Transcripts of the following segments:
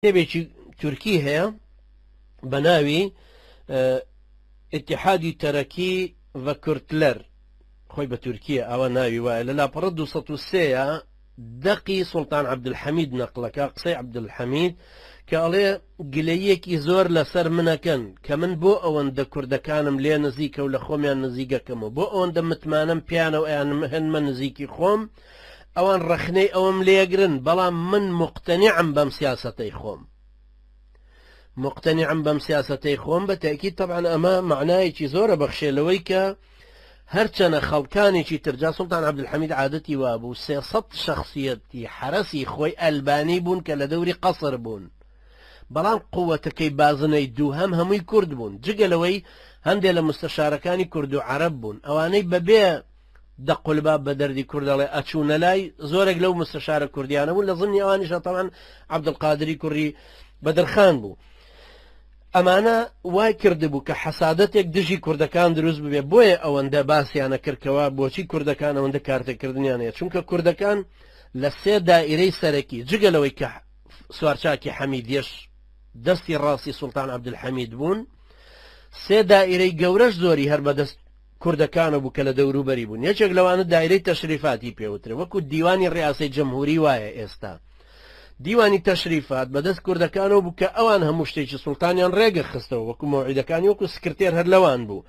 کتێبێکی تورکی هەیە بە ناوی اتحادی تەرەکی و کورتلەر خۆی بە تورکیە ئەوە ناوی وایە لە لاپەڕە 203 دەقی سوڵتان عەبدولحەمید نەقڵەکە قسەی عەبدولحەمید کە ئەڵێ گلەیەکی زۆر لەسەر منەکەن کە من بۆ ئەوەندە کوردەکانم لێ نزیکە و لە خۆمیان نزیکەکەمەوە بۆ ئەوەندە متمانم پیانە و ئەیان هەنمە نزیکی خۆم ئەوان ڕەخنەی ئەوم لێگرن بەڵام من مقتەنیعم بەم سیاسەتەی خۆم مقتنعم بەم سیاسەتەی خۆم بە تاکید طبعا ئەمە معنایەکی زۆرە بەخشێلەوەی کە هەرچەنە خەڵکانێکی ترجا سوڵتان عەبدولحەمید عادەتی وابوو 300 شخصیەتی حرەسی خۆی ئەلبانی بوون کە لە دەوری قەسر بوون بەڵام قووەتەکەی بازنەی دووهەم هەمووی کورد بوون جگەلەوەی هەندێک لە مستەشارەکانی کورد و عەرەب بوون ئەوانەی بەبێ دەقولباب بە دەردی کوردەڵێ ئەچوونە لای زۆرێک لەو مستەشارە کوردیانە بوون لە زمنی ئەوانیشە طبعا عەبدولقادری کوڕی بەدرخان بوو ئەمانە وای کردبوو کە حەسادەتێک دژی کوردەکان دروست ببێ بۆیە ئەوەندە باسییانە کردکەوە بۆچی کوردەکان ئەوەندە کارتێکردنیانەیە چونکە کوردەکان لە سێ دائیرەی سەرەکی جگەلەوەی کە سوارچاکی حەمیدیەش دەستی ڕاستی سوڵتان عەبدولحەمید بوون سێ دائیرەی گەورەش زۆری هەر بەدەست کوردەکانە بوو کە لە دەوروبەری بوون یەکێک لەوانە دائیرەی تەشریفاتی پێوترێ وەکو دیوانی ڕیاسەی جەمهوری وایە ئێستا دیوانی تەشریفات بەدەست کوردەکانەوە بوو کە ئەوان هەموو شتێکی سوڵتانیان ڕێگە خستەوە وەکو مەوعیدەکانی وەکو سکرتێر هەر لەوان بوو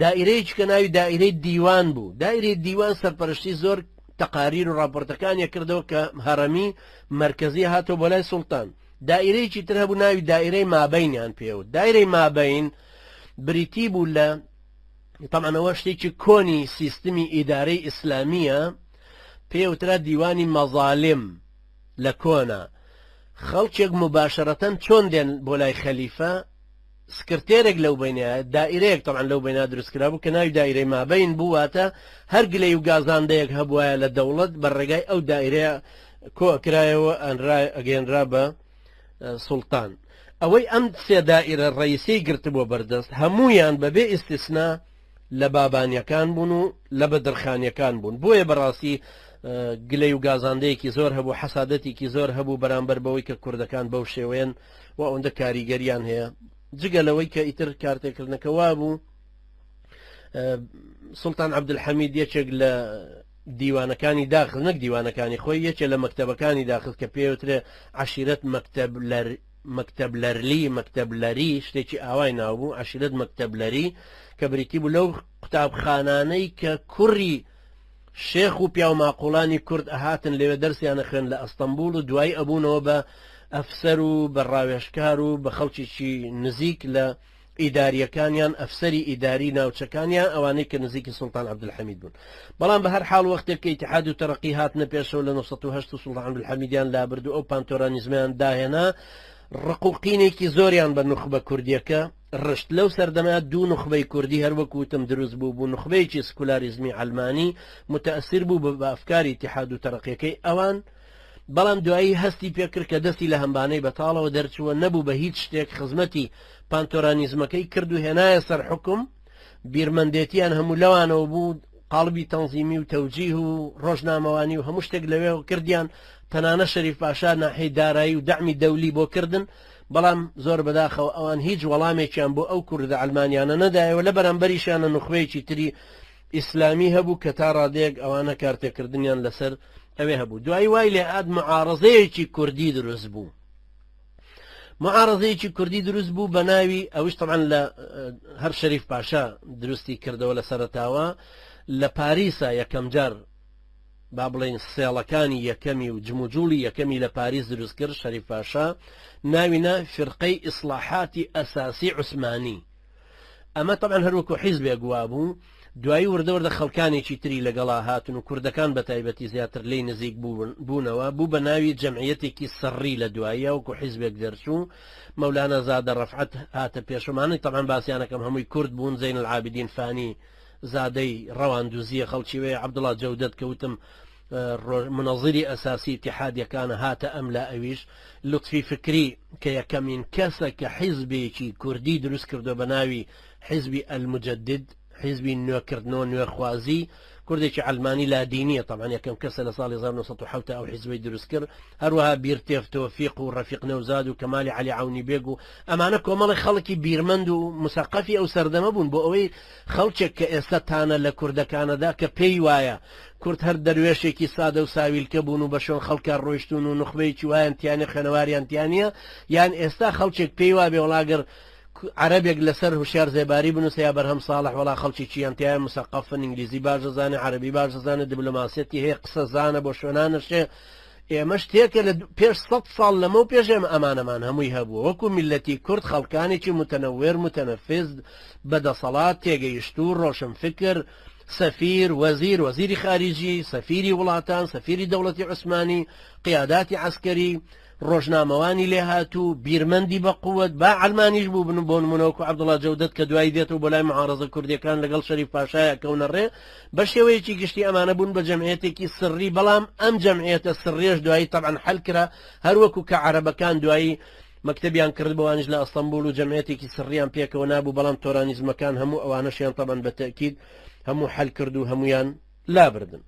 دائیرەیەکی کە ناوی دائیرەی دیوان بوو دائیرەی دیوان سەرپەرشتی زۆر تەقاریر و راپۆرتەکانی کردەوە کە هەرەمی مرکزی هاتەوە بۆ لای سوڵتان دائیرەیەکی تر هەبوو ناوی دائیرەی مابەینیان پێوت دائیرەی مابەین بریتی بوو لە تەمەنەوە شتێکی کۆنی سیستمی ئیدارەی ئیسلامیە پێوترا دیوانی مەظالم لە کۆنا خەڵکێک مباشرەتەن چۆن دێن بۆ لای خەلیفە سکرتێرێک لەو بینە دائیرەیەک طبعا لەو بینە دروستکرا بوو کە ناوی دائیرەی مابەین بوواتە هەر گلەی و گازاندەیەک هەبوایە لە دەوڵەت بە ڕێگای ئەو دائیرەیە کۆکرایەوە ئەگەێنرا بە سوڵتان ئەوەی ئەم سێ دائیرە ڕئیسەی گرتبووە بەردەست هەموویان بەبێ ئیستیسنا لە بابانیەکان بوون و لە بەدرخانیەکان بوون بۆیە بەڕاستی گلەی و گازاندەیەکی زۆر هەبوو حەسادەتێکی زۆر هەبوو بەرامبەر بەوەی کە کوردەکان بەو شێوەیەن و ئەوەندە کاریگەریان هەیە جگە لەوەی کە ئیتر کارتێکردنەکەوا بوو سوڵتان عەبدولحەمید یەکێک لە دیوانەکانی داخل نەک دیوانەکانی خۆی یەکێک لە مەکتەبەکانی داخل کە پێوترێ عەشیرەت مەکتەبلەرلی مەکتەبلەری شتێکی ئاوای ناوبوو عەشیرەت مەکتەبلەری کە بریتی بوو لەو قوتابخانانەی کە کوڕی شێخ و پیا و ماقوڵانی کورد ئەهاتن لێوێ دەرسیانە خوێن لە ئەستەمبول و دوای ئەبوونەوە بە ئەفسەر و بە ڕاوێژکار و بە خەڵکیی نزیک لە ئیداریەکانیان ئەفسەری ئیداری ناوچەکانیان ئەوانەی کە نزیکی سوڵتان عەبدولحەمید بوون بەڵام بە هەر حاڵ وەختێک کە ئیتیحاد و تەرەقی هاتنە پێشەوە لە 1970 سوڵتان عەبدولحەمیدیان لابردو ئەو پانتۆرانیزمیان داهێنا ڕقوقینێکی زۆریان بە نوخبە کوردیەکە ڕشت لەو سەردەما دوو نوخبەی کوردی هەروەکوتم دروست بوو نوخبەیەکی سکولاریزمی ئەلمانی متەئسیر بوو بە ئەفکاری ئیتیحاد و تەرەقیەکەی ئەوان بەڵام دوایی هەستی پێکرد کە دەستی لە هەمبانەی بەتاڵەوە دەرچووە نەبوو بە هیچ شتێک خزمەتی پانتۆرانیزمەکەی کرد و هێنایە سەر حکم بیرمەندێتیان هەموو لەوانەوە بوو قاڵبی تەنزیمی و تەوجیه و ڕۆژنامەوانی و هەموو شتێک لەوێ کردیان تەنانە شەریف پاشا ناحەی دارایی و دەعمی دەولی بۆ کردن بەڵام زۆر بەداخەوە ئەوان هیچ وەڵامێکیان بۆ ئەو کوردە ئەلمانیانە نەدایەوە لە بەرامبەریشیانە نوخبەیەکی تری ئیسلامی هەبوو کە تا ڕادەیەک ئەوانە کارتێکردنیان لەسەر ئەوێ هەبوو دوای وای لێ ئاد معارەزەیەکی کوردی دروست بوو معارەزەیەکی کوردی دروست بوو بە ناوی ئەوش طبعا لە هەر شەریف پاشا دروستی کردەوە لە سەرەتاوە لە پاریسا یەکەم جار با بڵێن سێڵەکانی یەکەمی و جموجوڵی یەکەمی لە پاریس دروست کرد شەریف پاشا ناوینە فرقەی ئیسلاحاتی ئەساسی عوسمانی ئەمە طبعا هەروەکو حیزبێک وا بوو دوایی وردەوردە خەڵکانێکی تری لەگەڵا هاتن و کوردەکان بە تایبەتی زیاتر لی نزیک بوونەوە بوو بە ناوی جەمعیەتێکی سەڕی لە دواییە وەکو حیزبێک دەرچوو مەولانە زادە ڕەفعەت هاتە پێشمانەی طبعا باسییانەکەم هەمووی کورد بوون زین العابدین فانی زادەی ڕەواندوزیە خەڵکی وێ عەبدوڵڵا جەودەت کەوتم منەظری ئەساسی اتحادیەکانە هاتە ئەم لا ئەویش لوتفی فکری کە یەکەمین کەسە کە حیزبێکی کوردی دروست کردو بە ناوی حیزبی ئەلمجەدد حیزبی نوێکردنەوە نوێخوازی کوردێکی علمانی لا دینیە طبعا یەکەم کەسە لە ساڵی 1970 ئەو حیزبەی دروست کرد هەروەها بیرتێف تۆفیق و ڕەفیق نەوزاد و کەمالی عەلی عەونی بێگ و ئەمانە کۆمەڵی خەڵکی بیرمەند و مسەقەفی ئەو سەردەمە بوون بۆ ئەوەی خەڵکێک کە ئێستا تانە لە کوردەکانەدا کە پێی وایە کورد هەر دەروێشێکی سادە و ساویلکە بوون و بە شۆن خەڵکە ڕۆیشتون و نخبەیەکی وایەنتیانە خوێنەواریانتیانە یان ئێستا خەڵکێک پێی وا بێ وڵاگەر عربێک لەسەر هوشیار زێباری بنووسە یا بەرهەم ساڵح وڵا خەڵکی یانتیان مسەقەفن ئینگلیزی باشە زانێ عەربی باشە زانێ دیبلۆماسیەتی هەیە قسە زانە بۆ شوێنانەشێ ئێمە شتێکە لە پێش 100 ساڵ لەمە و پێش ئێمە ئەمانەمان هەمووی هەبووە وەکو میلەتی کورد خەڵکانێکی متەنەوێر متەنەفیز بەدەسەڵات تێگەیشت و ڕۆشنفکر سفير وزيري خارجي سفيري وڵاتان سفيري دەوڵەتی عوسمانی قیاداتی عسکەری ڕۆژنامەوانی لێهاتوو بیرمەندی بە قووەت با علمانیش بوو بن بۆ نمونەوەکو عەبدوڵڵا جەودەت کە دوای دێتەوە بۆ لای معارەزە کوردیەکان لەگەڵ شەریف پاشایە کەونە ڕێ بە شێوەیەکی گشتی ئەمانە بوون بە جەمعیەتێکی سڕی بەڵام ئەم جەمعیەتە سڕیەش دوایی طبعا حەل کرا هەروەکو کە عەرەبەکان دوایی مەکتەبیان کرد بەوانش لە ئەستەمبول و جەمعیەتێکی سڕیان پێکەوە نابوو بەڵام تۆرانیزمەکان هەموو ئەوانەشیان طبعا بە تەکید هەموو حەل کرد و هەمویان لابردن